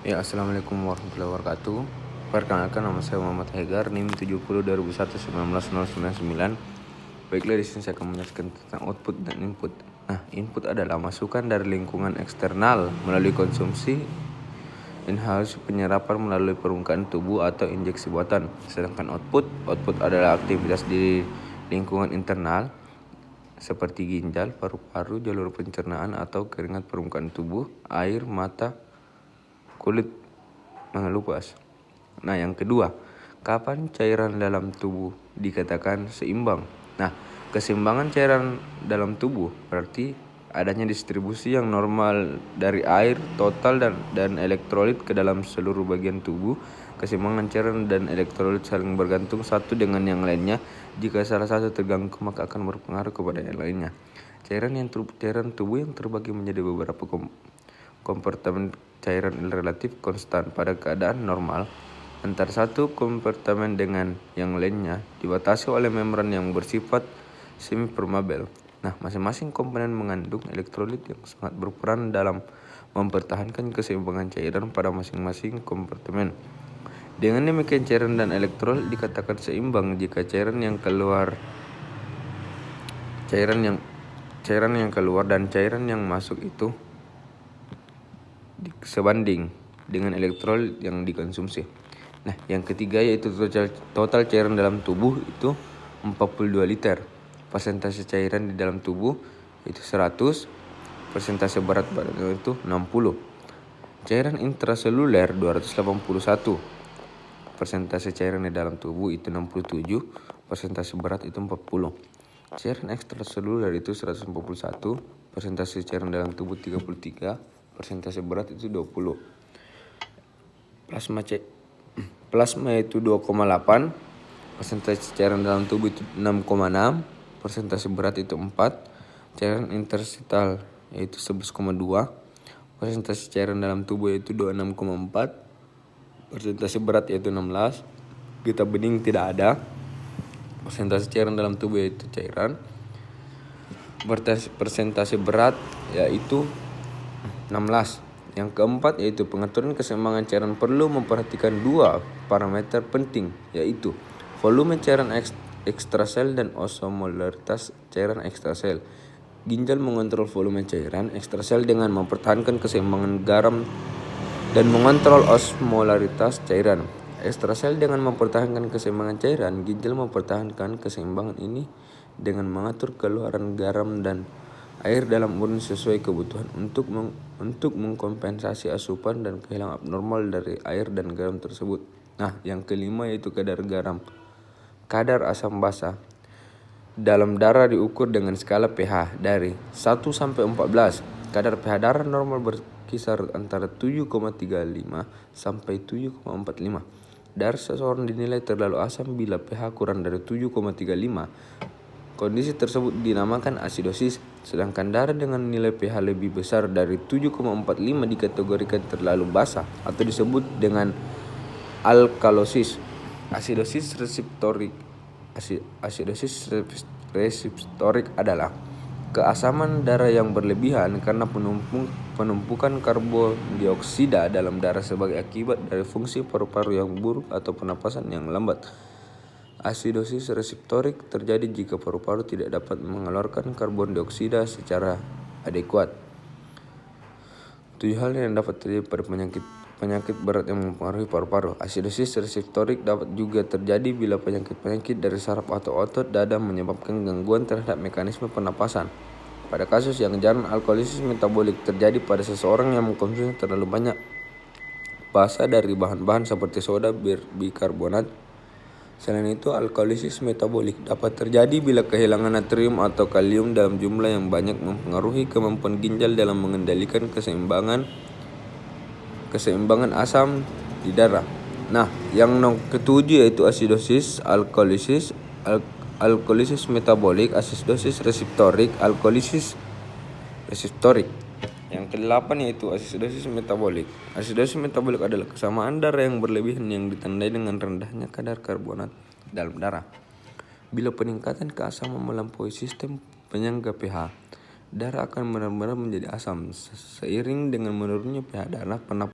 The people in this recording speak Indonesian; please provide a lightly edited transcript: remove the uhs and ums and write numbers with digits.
Ya, Assalamualaikum warahmatullahi wabarakatuh. Perkenalkan, nama saya Muhammad Haidar, NIM 70 2001 1999. Baiklah, di sini saya akan menjelaskan tentang output dan input. Nah, input adalah masukan dari lingkungan eksternal melalui konsumsi in-house, penyerapan melalui permukaan tubuh atau injeksi buatan. Sedangkan output adalah aktivitas di lingkungan internal seperti ginjal, paru-paru, jalur pencernaan atau keringat permukaan tubuh, air, mata, kulit mengelupas. Nah, yang kedua, kapan cairan dalam tubuh dikatakan seimbang? Nah, keseimbangan cairan dalam tubuh berarti adanya distribusi yang normal dari air total dan elektrolit ke dalam seluruh bagian tubuh. Keseimbangan cairan dan elektrolit saling bergantung satu dengan yang lainnya. Jika salah satu terganggu, maka akan berpengaruh kepada yang lainnya. Cairan tubuh yang terbagi menjadi beberapa kompartemen. Cairan relatif konstan pada keadaan normal. Antara satu kompartemen dengan yang lainnya dibatasi oleh membran yang bersifat semi-permeabel. Nah, masing-masing komponen mengandung elektrolit yang sangat berperan dalam mempertahankan keseimbangan cairan pada masing-masing kompartemen. Dengan demikian, cairan dan elektrolit dikatakan seimbang jika cairan yang keluar dan cairan yang masuk itu sebanding dengan elektrolit yang dikonsumsi. Nah, yang ketiga yaitu total cairan dalam tubuh itu 42 liter. Persentase cairan di dalam tubuh itu 100, persentase berat badan itu 60. Cairan intraseluler 281. Persentase cairan di dalam tubuh itu 67, persentase berat itu 40. Cairan ekstraseluler itu 141, persentase cairan dalam tubuh 33, persentase berat itu 20. Plasma itu 2,8, persentase cairan dalam tubuh itu 6,6, persentase berat itu 4. Cairan interstitial yaitu 11,2, persentase cairan dalam tubuh yaitu 26,4, persentase berat yaitu 16. Getah bening tidak ada. Persentase cairan dalam tubuh yaitu cairan. Persentase berat yaitu 16. Yang keempat yaitu pengaturan keseimbangan cairan perlu memperhatikan dua parameter penting, yaitu volume cairan ekstrasel dan osmolaritas cairan ekstrasel. Ginjal mengontrol volume cairan ekstrasel dengan mempertahankan keseimbangan garam dan mengontrol osmolaritas cairan ekstrasel dengan mempertahankan keseimbangan cairan. Ginjal mempertahankan keseimbangan ini dengan mengatur keluaran garam dan air dalam urin sesuai kebutuhan untuk mengkompensasi asupan dan kehilangan abnormal dari air dan garam tersebut. Nah, yang kelima yaitu kadar asam basa dalam darah diukur dengan skala pH dari 1 sampai 14. Kadar pH darah normal berkisar antara 7,35 sampai 7,45. Darah seseorang dinilai terlalu asam bila pH kurang dari 7,35. Kondisi tersebut dinamakan asidosis, sedangkan darah dengan nilai pH lebih besar dari 7,45 dikategorikan terlalu basa atau disebut dengan alkalosis. Asidosis reseptorik adalah keasaman darah yang berlebihan karena penumpukan karbon dioksida dalam darah sebagai akibat dari fungsi paru-paru yang buruk atau pernapasan yang lambat. Asidosis reseptorik terjadi jika paru-paru tidak dapat mengeluarkan karbon dioksida secara adekuat. 7 hal yang dapat terjadi pada penyakit berat yang mempengaruhi paru-paru. Asidosis reseptorik dapat juga terjadi bila penyakit dari saraf atau otot dada menyebabkan gangguan terhadap mekanisme pernapasan. Pada kasus yang jarang, alkalisis metabolik terjadi pada seseorang yang mengkonsumsi terlalu banyak basa dari bahan-bahan seperti soda bikarbonat. Selain itu, alkalisis metabolik dapat terjadi bila kehilangan natrium atau kalium dalam jumlah yang banyak mempengaruhi kemampuan ginjal dalam mengendalikan keseimbangan asam di darah. Nah, yang ketujuh yaitu asidosis, alkalisis metabolik, asidosis reseptorik, alkalisis reseptorik. Yang kedelapan yaitu asidosis metabolik. Asidosis metabolik adalah kesamaan darah yang berlebihan yang ditandai dengan rendahnya kadar karbonat dalam darah. Bila peningkatan keasaman melampaui sistem penyangga pH, darah akan benar-benar menjadi asam. Seiring dengan menurunnya pH darah,